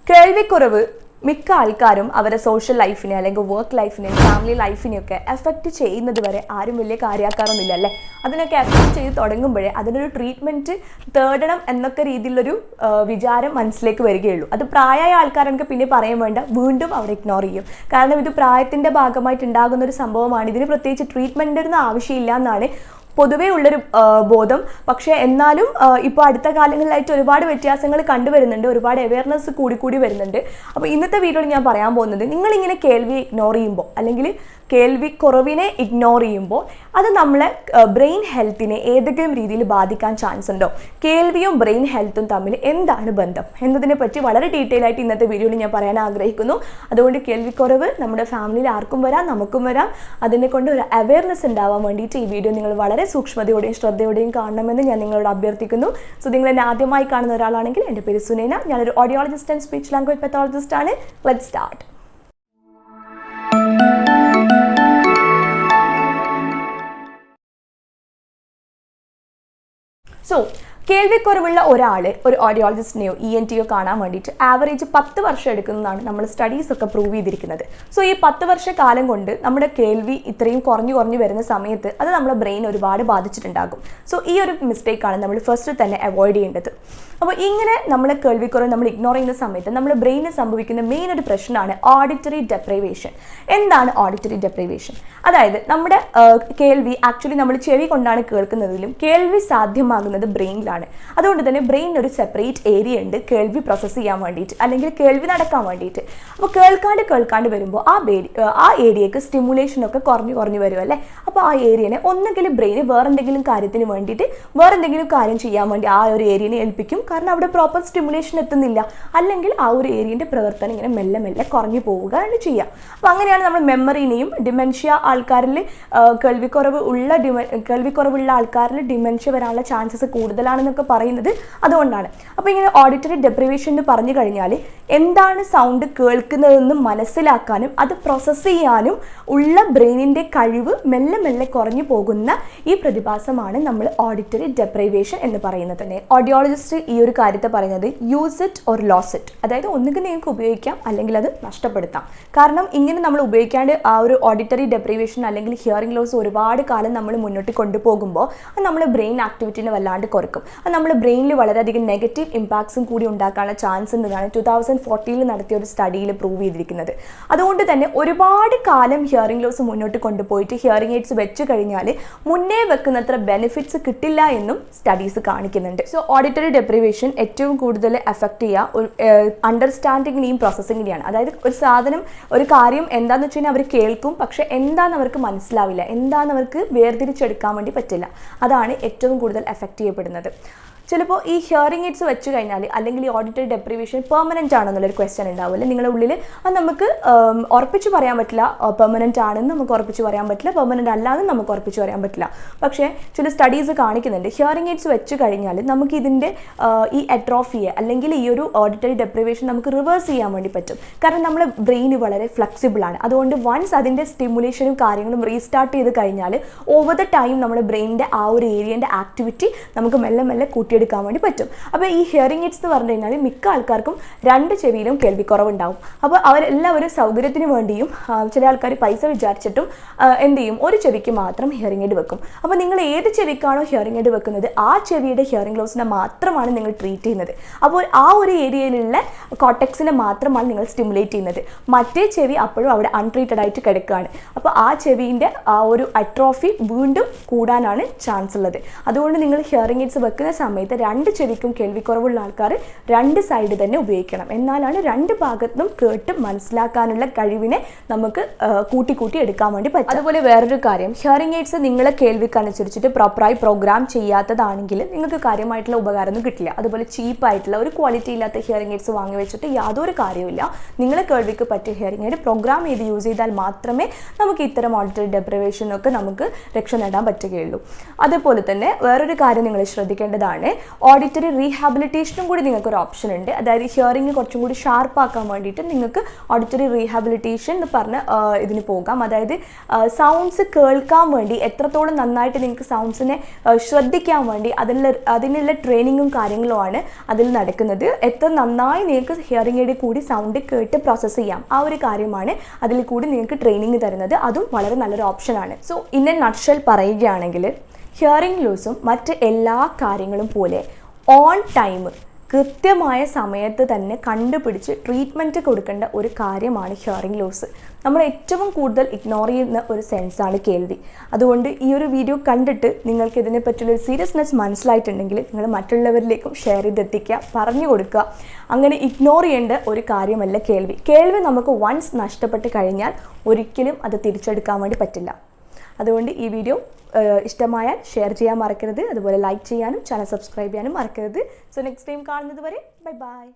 കേൾവിക്കുറവ് മിക്ക ആൾക്കാരും അവരുടെ സോഷ്യൽ ലൈഫിനെ അല്ലെങ്കിൽ വർക്ക് ലൈഫിനെ ഫാമിലി ലൈഫിനെയൊക്കെ എഫക്റ്റ് ചെയ്യുന്നത് വരെ ആരും വലിയ കാര്യമാക്കാറൊന്നുമില്ല അല്ലേ. അതിനൊക്കെ എഫക്റ്റ് ചെയ്ത് തുടങ്ങുമ്പോഴേ അതിനൊരു ട്രീറ്റ്മെൻറ്റ് തേടണം എന്നൊക്കെ രീതിയിലൊരു വിചാരം മനസ്സിലേക്ക് വരികയുള്ളൂ. അത് പ്രായമായ ആൾക്കാരൊക്കെ പിന്നെ പറയാൻ വേണ്ട, വീണ്ടും അവർ ഇഗ്നോർ ചെയ്യും. കാരണം ഇത് പ്രായത്തിൻ്റെ ഭാഗമായിട്ട് ഉണ്ടാകുന്ന ഒരു സംഭവമാണ്. ഇതിന് പ്രത്യേകിച്ച് ട്രീറ്റ്മെൻ്റ് ഒന്നും ആവശ്യമില്ല എന്നാണ് പൊതുവേ ഉള്ളൊരു ബോധം. പക്ഷേ എന്നാലും ഇപ്പോൾ അടുത്ത കാലങ്ങളിലായിട്ട് ഒരുപാട് വ്യത്യാസങ്ങൾ കണ്ടുവരുന്നുണ്ട്, ഒരുപാട് അവയർനെസ് കൂടി വരുന്നുണ്ട്. അപ്പോൾ ഇന്നത്തെ വീഡിയോയിൽ ഞാൻ പറയാൻ പോകുന്നത്, നിങ്ങളിങ്ങനെ കേൾവി ഇഗ്നോർ ചെയ്യുമ്പോൾ അല്ലെങ്കിൽ കേൾവി കുറവിനെ ഇഗ്നോർ ചെയ്യുമ്പോൾ അത് നമ്മളെ ബ്രെയിൻ ഹെൽത്തിനെ ഏതെങ്കിലും രീതിയിൽ ബാധിക്കാൻ ചാൻസ് ഉണ്ടോ, കേൾവിയും ബ്രെയിൻ ഹെൽത്തും തമ്മിൽ എന്താണ് ബന്ധം എന്നതിനെ പറ്റി വളരെ ഡീറ്റെയിൽ ആയിട്ട് ഇന്നത്തെ വീഡിയോയിൽ ഞാൻ പറയാൻ ആഗ്രഹിക്കുന്നു. അതുകൊണ്ട് കേൾവിക്കുറവ് നമ്മുടെ ഫാമിലിയിൽ ആർക്കും വരാം, നമുക്കും വരാം. അതിനെ കൊണ്ട് ഒരു അവയർനെസ് ഉണ്ടാവാൻ വേണ്ടിയിട്ട് ഈ വീഡിയോ നിങ്ങൾ വളരെ സൂക്ഷ്മതയോടെയും ശ്രദ്ധയോടെയും കാണണമെന്ന് ഞാൻ നിങ്ങളോട് അഭ്യർത്ഥിക്കുന്നു. സോ നിങ്ങൾ എന്നെ ആദ്യമായി കാണുന്ന ഒരാളാണെങ്കിൽ, എൻ്റെ പേര് സുനൈന, ഞാനൊരു audiologist and speech language pathologist ആണ്. Let's start. സോ കേൾവിക്കുറവുള്ള ഒരാൾ ഒരു ഓഡിയോളജിസ്റ്റിനെയോ ENTയോ കാണാൻ വേണ്ടിയിട്ട് ആവറേജ് 10 വർഷം എടുക്കുന്നതാണ് നമ്മൾ സ്റ്റഡീസൊക്കെ പ്രൂവ് ചെയ്തിരിക്കുന്നത്. സോ ഈ 10 വർഷ കാലം കൊണ്ട് നമ്മുടെ കേൾവി ഇത്രയും കുറഞ്ഞു വരുന്ന സമയത്ത് അത് നമ്മുടെ ബ്രെയിൻ ഒരുപാട് ബാധിച്ചിട്ടുണ്ടാകും. സോ ഈ ഒരു മിസ്റ്റേക്കാണ് നമ്മൾ ഫസ്റ്റ് തന്നെ അവോയ്ഡ് ചെയ്യേണ്ടത്. അപ്പോൾ ഇങ്ങനെ നമ്മൾ കേൾവിക്കുറവ് നമ്മൾ ഇഗ്നോർ ചെയ്യുന്ന സമയത്ത് നമ്മുടെ ബ്രെയിനിന് സംഭവിക്കുന്ന മെയിൻ ഒരു പ്രശ്നമാണ് ഓഡിറ്ററി ഡെപ്രൈവേഷൻ. എന്താണ് ഓഡിറ്ററി ഡെപ്രൈവേഷൻ? അതായത് നമ്മുടെ കേൾവി ആക്ച്വലി നമ്മൾ ചെവി കൊണ്ടാണ് കേൾക്കുന്നതിലും കേൾവി സാധ്യമാകുന്നത് ബ്രെയിനിലാണ്. അതുകൊണ്ട് തന്നെ ബ്രെയിനിന് ഒരു സെപ്പറേറ്റ് ഏരിയ ഉണ്ട് കേൾവി പ്രോസസ്സ് ചെയ്യാൻ വേണ്ടിയിട്ട്, അല്ലെങ്കിൽ കേൾവി നടക്കാൻ വേണ്ടിയിട്ട്. അപ്പോൾ കേൾക്കാണ്ട് വരുമ്പോൾ ആ ഏരിയക്ക് സ്റ്റിമുലേഷനൊക്കെ കുറഞ്ഞു വരും അല്ലേ. അപ്പോൾ ആ ഏരിയനെ ഒന്നെങ്കിലും ബ്രെയിന് വേറെന്തെങ്കിലും കാര്യത്തിന് വേണ്ടിയിട്ട് വേറെന്തെങ്കിലും കാര്യം ചെയ്യാൻ വേണ്ടി ആ ഒരു ഏരിയനെ ഏൽപ്പിക്കും. കാരണം അവിടെ പ്രോപ്പർ സ്റ്റിമുലേഷൻ എത്തുന്നില്ല, അല്ലെങ്കിൽ ആ ഒരു ഏരിയൻ്റെ പ്രവർത്തനം ഇങ്ങനെ മെല്ലെ കുറഞ്ഞു പോവുകയാണ് ചെയ്യുക. അപ്പോൾ അങ്ങനെയാണ് നമ്മൾ മെമ്മറിനെയും ഡിമെൻഷ്യ ആൾക്കാരിൽ കേൾവിക്കുറവുള്ള ആൾക്കാരിൽ ഡിമെൻഷ്യ വരാനുള്ള ചാൻസസ് കൂടുതലാണെന്നൊക്കെ പറയുന്നത് അതുകൊണ്ടാണ്. അപ്പോൾ ഇങ്ങനെ ഓഡിറ്ററി ഡെപ്രിവേഷൻ എന്ന് പറഞ്ഞു കഴിഞ്ഞാൽ എന്താണ് സൗണ്ട് കേൾക്കുന്നതെന്ന് മനസ്സിലാക്കാനും അത് പ്രോസസ്സ് ചെയ്യാനും ഉള്ള ബ്രെയിനിൻ്റെ കഴിവ് മെല്ലെ കുറഞ്ഞു പോകുന്ന ഈ പ്രതിഭാസമാണ് നമ്മൾ ഓഡിറ്ററി ഡെപ്രൈവേഷൻ എന്ന് പറയുന്നത്. തന്നെ ഓഡിയോളജിസ്റ്റ് ഈ ഒരു കാര്യത്തെ പറയുന്നത് use it or lose it, അതായത് ഒന്നുകിൽ നിങ്ങൾക്ക് ഉപയോഗിക്കാം അല്ലെങ്കിൽ അത് നഷ്ടപ്പെടുത്താം. കാരണം ഇങ്ങനെ നമ്മൾ ഉപയോഗിക്കാണ്ട് ആ ഒരു ഓഡിറ്ററി ഡെപ്രൈവേഷൻ അല്ലെങ്കിൽ ഹിയറിംഗ് ലോസ് ഒരുപാട് കാലം നമ്മൾ മുന്നോട്ട് കൊണ്ടുപോകുമ്പോൾ അത് നമ്മുടെ ബ്രെയിൻ ആക്ടിവിറ്റിനെ വല്ലാണ്ട് കുറക്കും. അത് നമ്മുടെ ബ്രെയിനിൽ വളരെയധികം നെഗറ്റീവ് ഇമ്പാക്ട്സും കൂടി ഉണ്ടാക്കാനുള്ള ചാൻസ് ഉണ്ടെന്നാണ് 2014 നടത്തിയ ഒരു സ്റ്റഡിയിൽ പ്രൂവ് ചെയ്തിരിക്കുന്നത്. അതുകൊണ്ട് തന്നെ ഒരുപാട് കാലം ഹിയറിംഗ് ലോസ് മുന്നോട്ട് കൊണ്ടുപോയിട്ട് ഹിയറിംഗ് എയ്ഡ്സ് വെച്ച് കഴിഞ്ഞാൽ മുന്നേ വെക്കുന്നത്ര ബെനിഫിറ്റ്സ് കിട്ടില്ല എന്നും സ്റ്റഡീസ് കാണിക്കുന്നുണ്ട്. സോ ഓഡിറ്ററി ഡെപ്രിവേഷൻ ഏറ്റവും കൂടുതൽ എഫക്റ്റ് ചെയ്യുക അണ്ടർസ്റ്റാൻഡിങ്ങിനെയും പ്രോസസ്സിങ്ങിനെയാണ്. അതായത് ഒരു കാര്യം എന്താണെന്ന് വെച്ച് കഴിഞ്ഞാൽ അവർ കേൾക്കും, പക്ഷെ എന്താണെന്ന് അവർക്ക് മനസ്സിലാവില്ല, എന്താണെന്ന് അവർക്ക് വേർതിരിച്ചെടുക്കാൻ വേണ്ടി പറ്റില്ല. അതാണ് ഏറ്റവും കൂടുതൽ എഫക്റ്റ് ചെയ്യപ്പെടുന്നത്. ചിലപ്പോൾ ഈ ഹിയറിംഗ് എയ്ഡ്സ് വെച്ച് കഴിഞ്ഞാൽ അല്ലെങ്കിൽ ഈ ഓഡിറ്ററി ഡെപ്രിവേഷൻ പെർമനൻ്റ് ആണെന്നുള്ളൊരു ക്വസ്റ്റ്യൻ ഉണ്ടാവില്ലേ നിങ്ങളുടെ ഉള്ളിൽ. അത് നമുക്ക് ഉറപ്പിച്ച് പറയാൻ പറ്റില്ല. പെർമനൻ്റ് ആണെന്ന് നമുക്ക് ഉറപ്പിച്ച് പറയാൻ പറ്റില്ല, പെർമനൻ്റ് അല്ലാതെ നമുക്ക് ഉറപ്പിച്ച് പറയാൻ പറ്റില്ല. പക്ഷേ ചില സ്റ്റഡീസ് കാണിക്കുന്നുണ്ട് ഹിയറിംഗ് എയ്ഡ്സ് വെച്ച് കഴിഞ്ഞാൽ നമുക്ക് ഇതിൻ്റെ ഈ അട്രോഫിയെ അല്ലെങ്കിൽ ഈ ഒരു ഓഡിറ്ററി ഡെപ്രിവേഷൻ നമുക്ക് റിവേഴ്സ് ചെയ്യാൻ വേണ്ടി പറ്റും. കാരണം നമ്മുടെ ബ്രെയിൻ വളരെ ഫ്ലെക്സിബിളാണ്. അതുകൊണ്ട് വൺസ് അതിൻ്റെ സ്റ്റിമുലേഷനും കാര്യങ്ങളും റീസ്റ്റാർട്ട് ചെയ്ത് കഴിഞ്ഞാൽ ഓവർ ദ ടൈം നമ്മുടെ ബ്രെയിനിൻ്റെ ആ ഒരു ഏരിയൻ്റെ ആക്ടിവിറ്റി നമുക്ക് മെല്ലെ കൂട്ടിയെടുക്കാൻ വേണ്ടി പറ്റും. അപ്പോൾ ഈ ഹിയറിംഗ് എയ്ഡ്സ് എന്ന് പറഞ്ഞു കഴിഞ്ഞാൽ മിക്ക ആൾക്കാർക്കും 2 ചെവിയിലും കേൾവിക്കുറവുണ്ടാവും. അപ്പോൾ അവരെല്ലാവരും സൗകര്യത്തിന് വേണ്ടിയും ചില ആൾക്കാർ പൈസ വിചാരിച്ചിട്ടും എന്ത് ചെയ്യും, ഒരു ചെവിക്ക് മാത്രം ഹിയറിംഗ് എയ്ഡ് വെക്കും. അപ്പോൾ നിങ്ങൾ ഏത് ചെവിക്കാണോ ഹിയറിംഗ് എയ്ഡ് വെക്കുന്നത് ആ ചെവിയുടെ ഹിയറിംഗ് ലോസിനെ മാത്രമാണ് നിങ്ങൾ ട്രീറ്റ് ചെയ്യുന്നത്. അപ്പോൾ ആ ഒരു ഏരിയയിലുള്ള കോർട്ടെക്സിനെ മാത്രമാണ് നിങ്ങൾ സ്റ്റിമുലേറ്റ് ചെയ്യുന്നത്. മറ്റേ ചെവി അപ്പോഴും അവിടെ അൺട്രീറ്റഡ് ആയിട്ട് കിടക്കുകയാണ്. അപ്പോൾ ആ ചെവിൻ്റെ ആ ഒരു അട്രോഫി വീണ്ടും കൂടാനാണ് ചാൻസ് ഉള്ളത്. അതുകൊണ്ട് നിങ്ങൾ ഹിയറിംഗ് എയ്ഡ്സ് വെക്കുന്ന സമയത്ത് 2 ചെവിക്കും കേൾവിക്കുറവുള്ള ആൾക്കാർ 2 സൈഡ് തന്നെ ഉപയോഗിക്കണം. എന്നാലാണ് 2 ഭാഗത്തും കേട്ട് മനസ്സിലാക്കാനുള്ള കഴിവിനെ നമുക്ക് കൂട്ടി എടുക്കാൻ വേണ്ടി പറ്റും. അതുപോലെ വേറൊരു കാര്യം, ഹിയറിംഗ് എയ്ഡ്സ് നിങ്ങളെ കേൾവിക്കനുസരിച്ചിട്ട് പ്രോപ്പറായി പ്രോഗ്രാം ചെയ്യാത്തതാണെങ്കിൽ നിങ്ങൾക്ക് കാര്യമായിട്ടുള്ള ഉപകാരമൊന്നും കിട്ടില്ല. അതുപോലെ ചീപ്പായിട്ടുള്ള ഒരു ക്വാളിറ്റി ഇല്ലാത്ത ഹിയറിംഗ് എയ്ഡ്സ് വാങ്ങി വെച്ചിട്ട് യാതൊരു കാര്യമില്ല. നിങ്ങളെ കേൾവിക്ക് പറ്റിയ ഹിയറിംഗ് എയ്ഡ് പ്രോഗ്രാം ചെയ്ത് യൂസ് ചെയ്താൽ മാത്രമേ നമുക്ക് ഇത്തരം ഓഡിറ്ററി ഡെപ്രിവേഷനൊക്കെ നമുക്ക് രക്ഷ നേടാൻ പറ്റുകയുള്ളൂ. അതുപോലെ തന്നെ വേറൊരു കാര്യം നിങ്ങൾ ശ്രദ്ധിക്കേണ്ടതാണ്, ഓഡിറ്ററി റീഹാബിലിറ്റേഷനും കൂടി നിങ്ങൾക്കൊരു ഓപ്ഷൻ ഉണ്ട്. അതായത് ഹിയറിംഗ് കുറച്ചും കൂടി ഷാർപ്പാക്കാൻ വേണ്ടിയിട്ട് നിങ്ങൾക്ക് ഓഡിറ്ററി റീഹാബിലിറ്റേഷൻ എന്ന് പറഞ്ഞ ഇതിന് പോകാം. അതായത് സൗണ്ട്സ് കേൾക്കാൻ വേണ്ടി എത്രത്തോളം നന്നായിട്ട് നിങ്ങൾക്ക് സൗണ്ട്സിനെ ശ്രദ്ധിക്കാൻ വേണ്ടി അതിനുള്ള ട്രെയിനിങ്ങും കാര്യങ്ങളുമാണ് അതിൽ നടക്കുന്നത്. എത്ര നന്നായി നിങ്ങൾക്ക് ഹിയറിംഗ് എയ്ഡ് കൂടി സൗണ്ട് കേട്ട് പ്രോസസ്സ് ചെയ്യാം, ആ ഒരു കാര്യമാണ് അതിൽ കൂടി നിങ്ങൾക്ക് ട്രെയിനിങ് തരുന്നത്. അതും വളരെ നല്ലൊരു ഓപ്ഷനാണ്. സോ ഇൻ എ നട്ട്ഷെൽ പറയുകയാണെങ്കിൽ ഹിയറിംഗ് ലോസും മറ്റ് എല്ലാ കാര്യങ്ങളും പോലെ ഓൺ ടൈം കൃത്യമായ സമയത്ത് തന്നെ കണ്ടുപിടിച്ച് ട്രീറ്റ്മെൻറ്റ് കൊടുക്കേണ്ട ഒരു കാര്യമാണ് ഹിയറിംഗ് ലോസ്. നമ്മൾ ഏറ്റവും കൂടുതൽ ഇഗ്നോർ ചെയ്യുന്ന ഒരു സെൻസാണ് കേൾവി. അതുകൊണ്ട് ഈ ഒരു വീഡിയോ കണ്ടിട്ട് നിങ്ങൾക്ക് ഇതിനെ പറ്റിയൊരു സീരിയസ്നെസ് മനസ്സിലായിട്ടുണ്ടെങ്കിൽ നിങ്ങൾ മറ്റുള്ളവരിലേക്കും ഷെയർ ചെയ്തെത്തിക്കുക, പറഞ്ഞു കൊടുക്കുക. അങ്ങനെ ഇഗ്നോർ ചെയ്യേണ്ട ഒരു കാര്യമല്ല കേൾവി. കേൾവി നമുക്ക് വൺസ് നഷ്ടപ്പെട്ട് കഴിഞ്ഞാൽ ഒരിക്കലും അത് തിരിച്ചെടുക്കാൻ വേണ്ടി പറ്റില്ല. അതുകൊണ്ട് ഈ വീഡിയോ ഇഷ്ടമായാൽ ഷെയർ ചെയ്യാൻ മറക്കരുത്. അതുപോലെ ലൈക്ക് ചെയ്യാനും ചാനൽ സബ്സ്ക്രൈബ് ചെയ്യാനും മറക്കരുത്. സോ നെക്സ്റ്റ് ടൈം കാണുന്നത് വരെ ബൈ ബൈ.